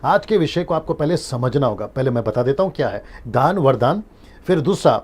आज के विषय को आपको पहले समझना होगा। पहले मैं बता देता हूं क्या है दान वरदान, फिर दूसरा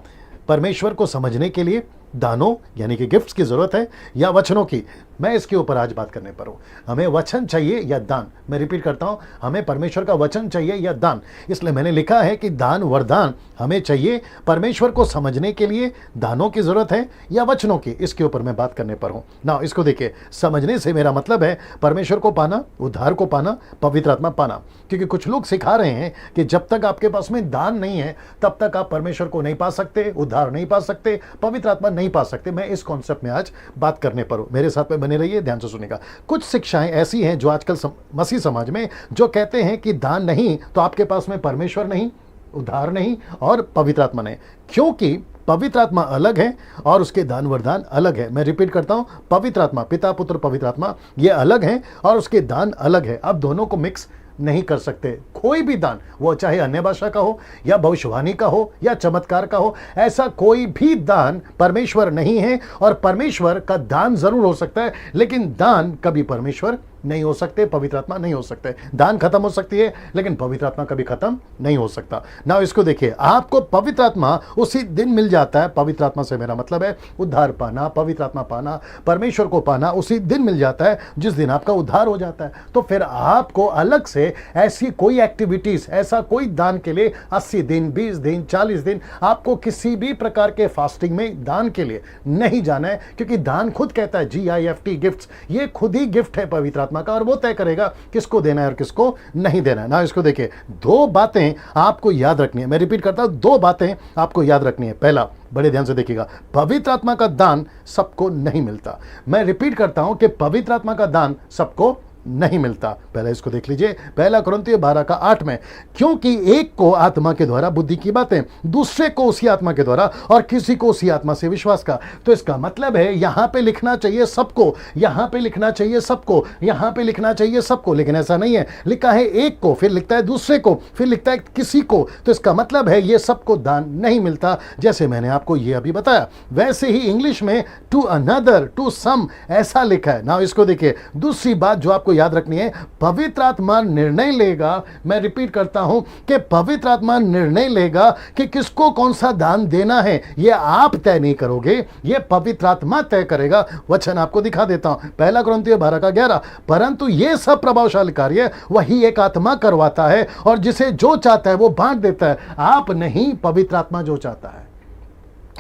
परमेश्वर को समझने के लिए दानों यानी कि गिफ्ट्स की जरूरत है या वचनों की। मैं इसके ऊपर आज बात करने पर हूं। हमें वचन चाहिए या दान। मैं रिपीट करता हूं, हमें परमेश्वर का वचन चाहिए या दान। इसलिए मैंने लिखा है कि दान वरदान हमें चाहिए, परमेश्वर को समझने के लिए दानों की जरूरत है या वचनों की। इसके ऊपर मैं बात करने पर हूं ना। इसको देखिए, समझने से मेरा मतलब है परमेश्वर को पाना, उद्धार को पाना, पवित्र आत्मा पाना। क्योंकि कुछ लोग सिखा रहे हैं कि जब तक आपके पास में दान नहीं है तब तक आप परमेश्वर को नहीं पा सकते, उद्धार नहीं पा सकते, पवित्र आत्मा नहीं पा सकते। मैं इस कॉन्सेप्ट में आज बात करने पर हूं। मेरे साथ में बने रहिए, ध्यान से सुनिएगा। कुछ शिक्षाएं ऐसी हैं जो आजकल मसीह समाज में जो कहते हैं कि दान नहीं तो आपके पास में परमेश्वर नहीं, उद्धार नहीं और पवित्र आत्मा नहीं। क्योंकि पवित्र आत्मा अलग है और उसके दान वरदान अलग है। मैं रिपीट करता हूं, पवित्र आत्मा, पिता पुत्र पवित्र आत्मा, ये अलग है और उसके दान अलग है। अब दोनों को मिक्स नहीं कर सकते। कोई भी दान, वो चाहे अन्य भाषा का हो या भविष्यवाणी का हो या चमत्कार का हो, ऐसा कोई भी दान परमेश्वर नहीं है। और परमेश्वर का दान जरूर हो सकता है, लेकिन दान कभी परमेश्वर नहीं हो सकते, पवित्र आत्मा नहीं हो सकते। दान खत्म हो सकती है लेकिन पवित्र आत्मा कभी खत्म नहीं हो सकता ना। इसको देखिए, आपको पवित्र आत्मा उसी दिन मिल जाता है। पवित्र आत्मा से मेरा मतलब है उद्धार पाना, पवित्र आत्मा पाना, परमेश्वर को पाना उसी दिन मिल जाता है जिस दिन आपका उद्धार हो जाता है। तो फिर आपको अलग से ऐसी कोई एक्टिविटीज, ऐसा कोई दान के लिए 80 दिन, 20 दिन, 40 दिन आपको किसी भी प्रकार के फास्टिंग में दान के लिए नहीं जाना है। क्योंकि दान खुद कहता है GIFT, गिफ्ट्स, ये खुद ही गिफ्ट है पवित्र आत्मा का और वो तय करेगा किसको देना है और किसको नहीं देना है ना। इसको देखिए, दो बातें आपको याद रखनी है। मैं रिपीट करता हूं, दो बातें आपको याद रखनी है। पहला, बड़े ध्यान से देखिएगा, पवित्र आत्मा का दान सबको नहीं मिलता। मैं रिपीट करता हूं कि पवित्र आत्मा का दान सबको नहीं मिलता। पहले इसको देख लीजिए, पहला कुरिन्थियों 12:8 में, क्योंकि एक को आत्मा के द्वारा बुद्धि की बातें, दूसरे को उसी आत्मा के द्वारा और किसी को उसी आत्मा से विश्वास का। तो इसका मतलब है यहां पे लिखना चाहिए सबको, यहां पे लिखना चाहिए सबको, यहां पे लिखना चाहिए सबको, लेकिन ऐसा नहीं है। लिखा है एक को, फिर लिखता है दूसरे को, फिर लिखता है किसी को। तो इसका मतलब है ये सबको दान नहीं मिलता। जैसे मैंने आपको ये अभी बताया, वैसे ही इंग्लिश में टू अनदर, टू सम ऐसा लिखा है ना। इसको देखिए, दूसरी बात जो आपको याद रखनी है, पवित्र आत्मा निर्णय लेगा। मैं रिपीट करता हूं कि पवित्र आत्मा निर्णय लेगा कि किसको कौन सा दान देना है। यह आप तय नहीं करोगे, यह पवित्र आत्मा तय करेगा। वचन आपको दिखा देता हूं, पहला कुरिन्थियों 12:11, परंतु यह सब प्रभावशाली कार्य वही एक आत्मा करवाता है और जिसे जो चाहता है वो बांट देता है। आप नहीं, पवित्र आत्मा जो चाहता है।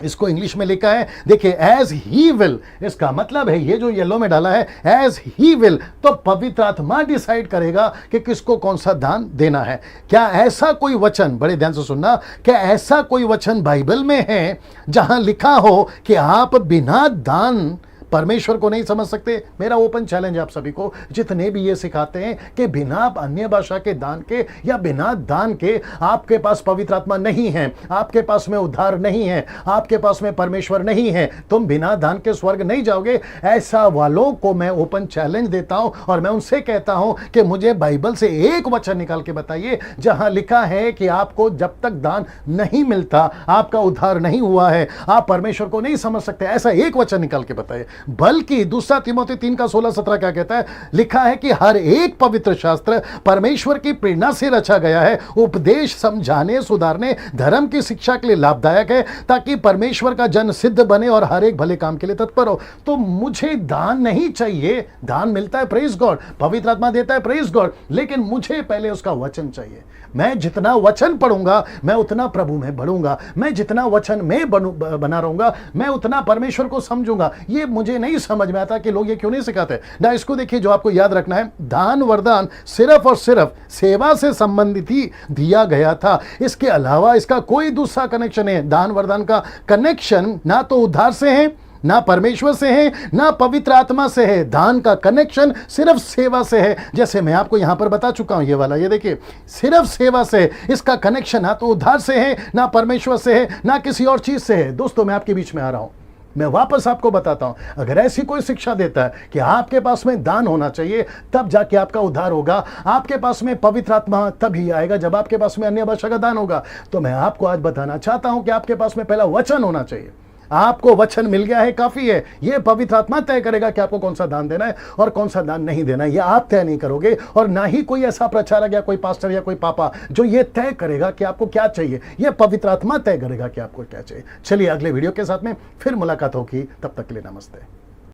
इसको इंग्लिश में लिखा है, देखिए, एज ही विल। इसका मतलब है ये जो येलो में डाला है, एज ही विल, तो पवित्र आत्मा डिसाइड करेगा कि किसको कौन सा दान देना है। क्या ऐसा कोई वचन, बड़े ध्यान से सुनना, क्या ऐसा कोई वचन बाइबल में है जहां लिखा हो कि आप बिना दान परमेश्वर को नहीं समझ सकते? मेरा ओपन चैलेंज है आप सभी को, जितने भी ये सिखाते हैं कि बिना अन्य भाषा के दान के या बिना दान के आपके पास पवित्र आत्मा नहीं है, आपके पास में उद्धार नहीं है, आपके पास में परमेश्वर नहीं है, तुम बिना दान के स्वर्ग नहीं जाओगे, ऐसा वालों को मैं ओपन चैलेंज देता हूं और मैं उनसे कहता हूं कि मुझे बाइबल से एक वचन निकाल के बताइए जहां लिखा है कि आपको जब तक दान नहीं मिलता, आपका उद्धार नहीं हुआ है, आप परमेश्वर को नहीं समझ सकते। ऐसा एक वचन निकाल के बताइए। बल्कि दूसरा तीमुथियुस 3:16-17 क्या कहता है? लिखा है कि हर एक पवित्र शास्त्र परमेश्वर की प्रेरणा से रचा गया है, उपदेश, समझाने, सुधारने, धर्म की शिक्षा के लिए लाभदायक है, ताकि परमेश्वर का जन सिद्ध बने और हर एक भले काम के लिए तत्पर हो। तो मुझे दान नहीं चाहिए, दान मिलता है, प्रेज गॉड, पवित्र आत्मा देता है, प्रेज गॉड, लेकिन मुझे पहले उसका वचन चाहिए। मैं जितना वचन पढ़ूंगा मैं उतना प्रभु में बढ़ूंगा, मैं जितना वचन में बना रहूंगा मैं उतना परमेश्वर को समझूंगा। ये मुझे नहीं समझ में आता कि लोग ये क्यों नहीं सिखाते ना। इसको देखिए, जो आपको याद रखना है, दान वरदान सिर्फ और सिर्फ सेवा से संबंधित ही दिया गया था। इसके अलावा इसका कोई दूसरा कनेक्शन है। दान वरदान का कनेक्शन ना तो उद्धार से है, ना परमेश्वर से है, ना पवित्र आत्मा से है। दान का कनेक्शन सिर्फ सेवा से है, जैसे मैं आपको यहां पर बता चुका हूं। ये वाला, ये देखिए, सिर्फ सेवा से। इसका कनेक्शन ना तो उद्धार से है, ना परमेश्वर से है, ना किसी और चीज से है। दोस्तों, मैं आपके बीच में आ रहा हूं, मैं वापस आपको बताता हूं, अगर ऐसी कोई शिक्षा देता है कि आपके पास में दान होना चाहिए तब जाके आपका उद्धार होगा, आपके पास में पवित्र आत्मा तभी आएगा जब आपके पास में अन्य भाषा का दान होगा, तो मैं आपको आज बताना चाहता हूं कि आपके पास में पहला वचन होना चाहिए। आपको वचन मिल गया है, काफी है। ये पवित्र आत्मा तय करेगा कि आपको कौन सा दान देना है और कौन सा दान नहीं देना है। ये आप तय नहीं करोगे, और ना ही कोई ऐसा प्रचारक या कोई पास्टर या कोई पापा जो ये तय करेगा कि आपको क्या चाहिए। ये पवित्र आत्मा तय करेगा कि आपको क्या चाहिए। चलिए अगले वीडियो के साथ में फिर मुलाकात होगी, तब तक के लिए नमस्ते।